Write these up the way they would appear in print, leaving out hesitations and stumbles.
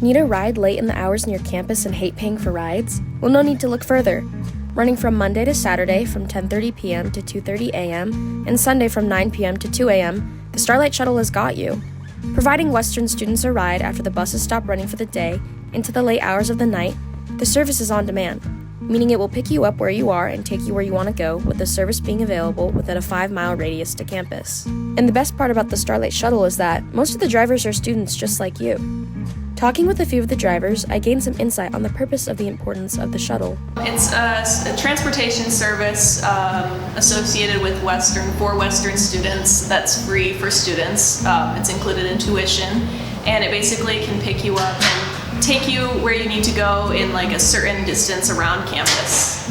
Need a ride late in the hours near campus and hate paying for rides? Well, no need to look further. Running from Monday to Saturday from 10:30 p.m. to 2:30 a.m. and Sunday from 9 p.m. to 2 a.m., the Starlight Shuttle has got you. Providing Western students a ride after the buses stop running for the day into the late hours of the night, the service is on demand, meaning it will pick you up where you are and take you where you want to go, with the service being available within a 5-mile radius to campus. And the best part about the Starlight Shuttle is that most of the drivers are students just like you. Talking with a few of the drivers, I gained some insight on the purpose of the importance of the shuttle. It's a transportation service associated with for Western students that's free for students. It's included in tuition, and it basically can pick you up and take you where you need to go in like a certain distance around campus.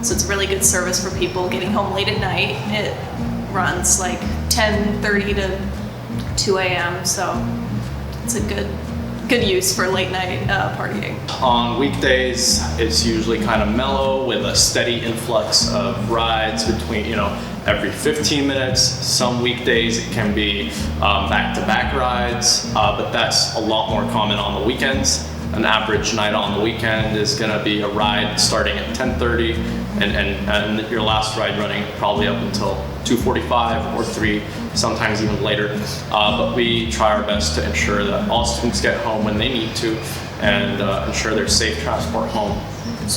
So it's a really good service for people getting home late at night. It runs like 10:30 to 2 a.m. So it's a good use for late night partying. On weekdays, it's usually kind of mellow with a steady influx of rides between, every 15 minutes. Some weekdays it can be back-to-back rides, but that's a lot more common on the weekends. An average night on the weekend is going to be a ride starting at 10:30 and your last ride running probably up until 2:45 or 3, sometimes even later. But we try our best to ensure that all students get home when they need to and ensure there's safe transport home.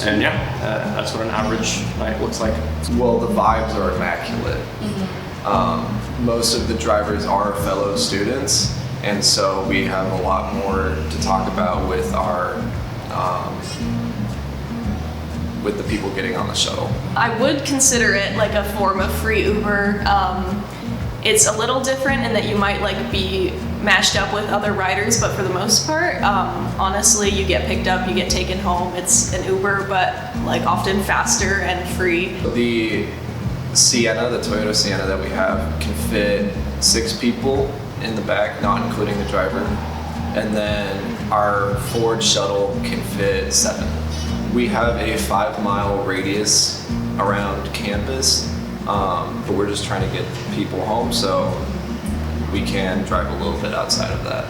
And that's what an average night looks like. Well, the vibes are immaculate. Most of the drivers are fellow students, and so we have a lot more to talk about with our with the people getting on the shuttle. I would consider it like a form of free Uber. It's a little different in that you might be mashed up with other riders, but for the most part, honestly, you get picked up, you get taken home. It's an Uber, but often faster and free. The Toyota Sienna that we have can fit 6 people in the back, not including the driver. And then our Ford shuttle can fit 7. We have a 5-mile radius around campus, but we're just trying to get people home, so we can drive a little bit outside of that.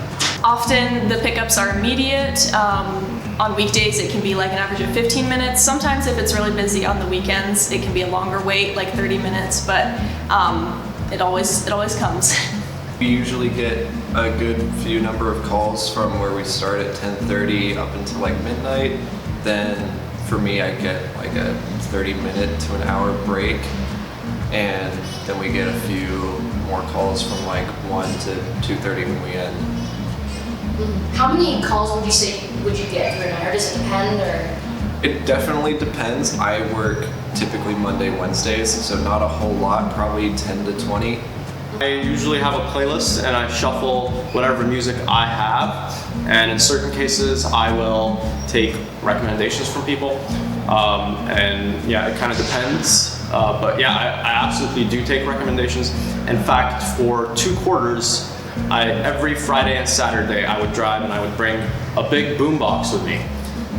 Often the pickups are immediate. On weekdays it can be an average of 15 minutes. Sometimes if it's really busy on the weekends, it can be a longer wait, 30 minutes, but it always comes. We usually get a good few number of calls from where we start at 10:30 up until midnight. Then for me, I get a 30-minute to an hour break, and then we get a few more calls from 1 to 2:30 when we end. How many calls would you get through a night, or does it depend? It definitely depends. I work typically Monday, Wednesdays, so not a whole lot, probably 10 to 20. I usually have a playlist and I shuffle whatever music I have, and in certain cases I will take recommendations from people, it kind of depends, but I absolutely do take recommendations. In fact, for 2 quarters, every Friday and Saturday I would drive and I would bring a big boombox with me,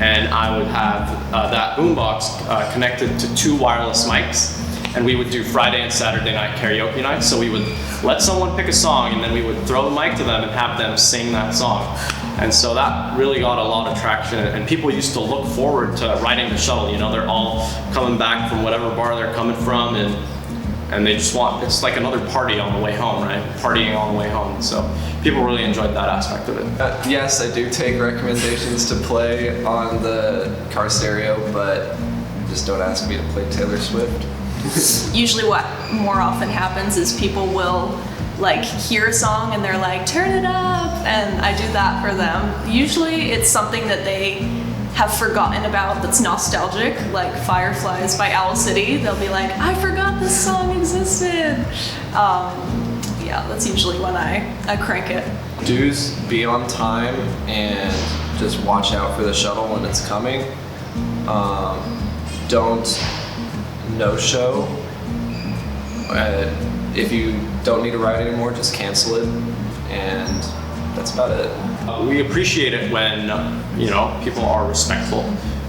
and I would have that boombox connected to 2 wireless mics. And we would do Friday and Saturday night karaoke nights. So we would let someone pick a song, and then we would throw the mic to them and have them sing that song. And so that really got a lot of traction, and people used to look forward to riding the shuttle. They're all coming back from whatever bar they're coming from, and they just it's like another party on the way home, right? Partying on the way home. So people really enjoyed that aspect of it. Yes, I do take recommendations to play on the car stereo, but just don't ask me to play Taylor Swift. Usually what more often happens is people will hear a song and they're turn it up, and I do that for them. Usually it's something that they have forgotten about that's nostalgic, like Fireflies by Owl City. They'll be I forgot this song existed. That's usually when I crank it. Dues, be on time and just watch out for the shuttle when it's coming. Don't no-show. If you don't need a ride anymore, just cancel it, and that's about it. We appreciate it when people are respectful,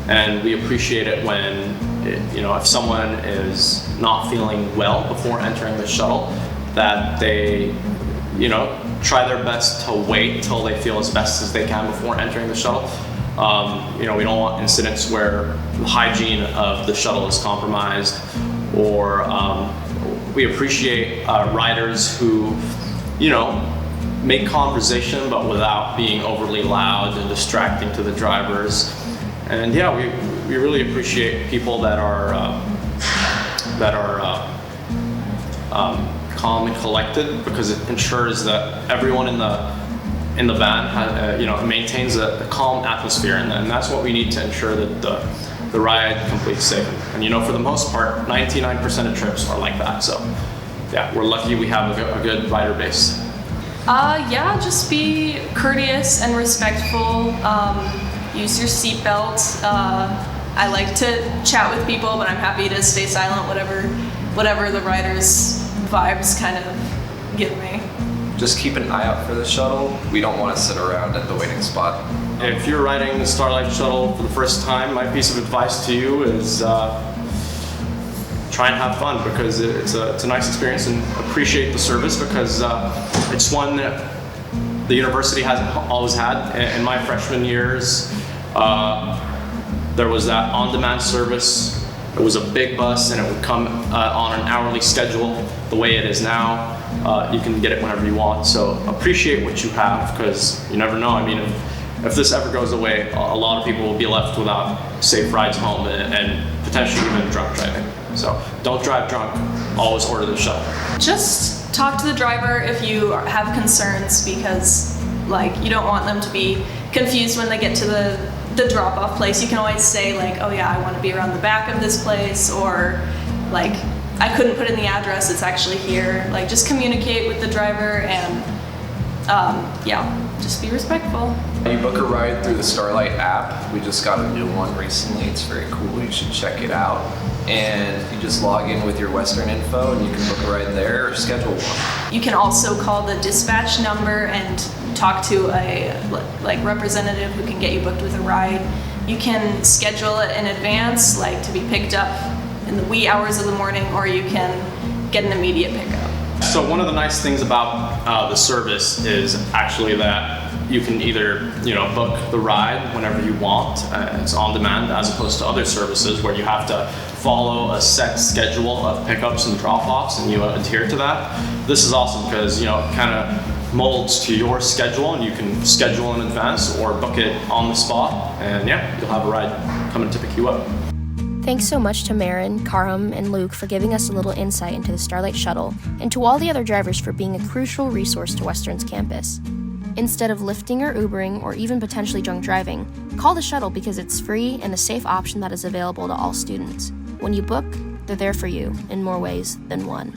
and we appreciate it when if someone is not feeling well before entering the shuttle, that they try their best to wait till they feel as best as they can before entering the shuttle. We don't want incidents where the hygiene of the shuttle is compromised, or we appreciate riders who, make conversation but without being overly loud and distracting to the drivers. And yeah, we really appreciate people that are calm and collected, because it ensures that everyone in the van maintains a calm atmosphere, and that's what we need to ensure that the ride completes safe. And for the most part, 99% of trips are like that. So yeah, we're lucky we have a good rider base. Just be courteous and respectful. Use your seatbelt. I like to chat with people, but I'm happy to stay silent, whatever the rider's vibes kind of give me. Just keep an eye out for the shuttle. We don't want to sit around at the waiting spot. If you're riding the Starlight Shuttle for the first time, my piece of advice to you is try and have fun, because it's a nice experience, and appreciate the service, because it's one that the university hasn't always had. In my freshman years, there was that on-demand service. It was a big bus, and it would come on an hourly schedule. The way it is now, you can get it whenever you want. So appreciate what you have, because you never know. I mean, if this ever goes away, a lot of people will be left without safe rides home, and potentially even drunk driving. So don't drive drunk. Always order the shuttle. Just talk to the driver if you have concerns, because you don't want them to be confused when they get to the drop-off place. You can always say oh yeah, I want to be around the back of this place, or I couldn't put in the address, it's actually here. Just communicate with the driver, and just be respectful. You book a ride through the Starlight app. We just got a new one recently. It's very cool. You should check it out. And you just log in with your Western info, and you can book a ride there or schedule one. You can also call the dispatch number and talk to a representative who can get you booked with a ride. You can schedule it in advance, to be picked up in the wee hours of the morning, or you can get an immediate pickup. So one of the nice things about the service is actually that you can either book the ride whenever you want. It's on demand, as opposed to other services where you have to follow a set schedule of pickups and drop-offs, and you adhere to that. This is awesome because it kind of molds to your schedule, and you can schedule in advance or book it on the spot, and you'll have a ride coming to pick you up. Thanks so much to Marin, Karam, and Luke for giving us a little insight into the Starlight Shuttle, and to all the other drivers for being a crucial resource to Western's campus. Instead of lifting or Ubering, or even potentially drunk driving, call the shuttle, because it's free and a safe option that is available to all students. When you book, they're there for you in more ways than one.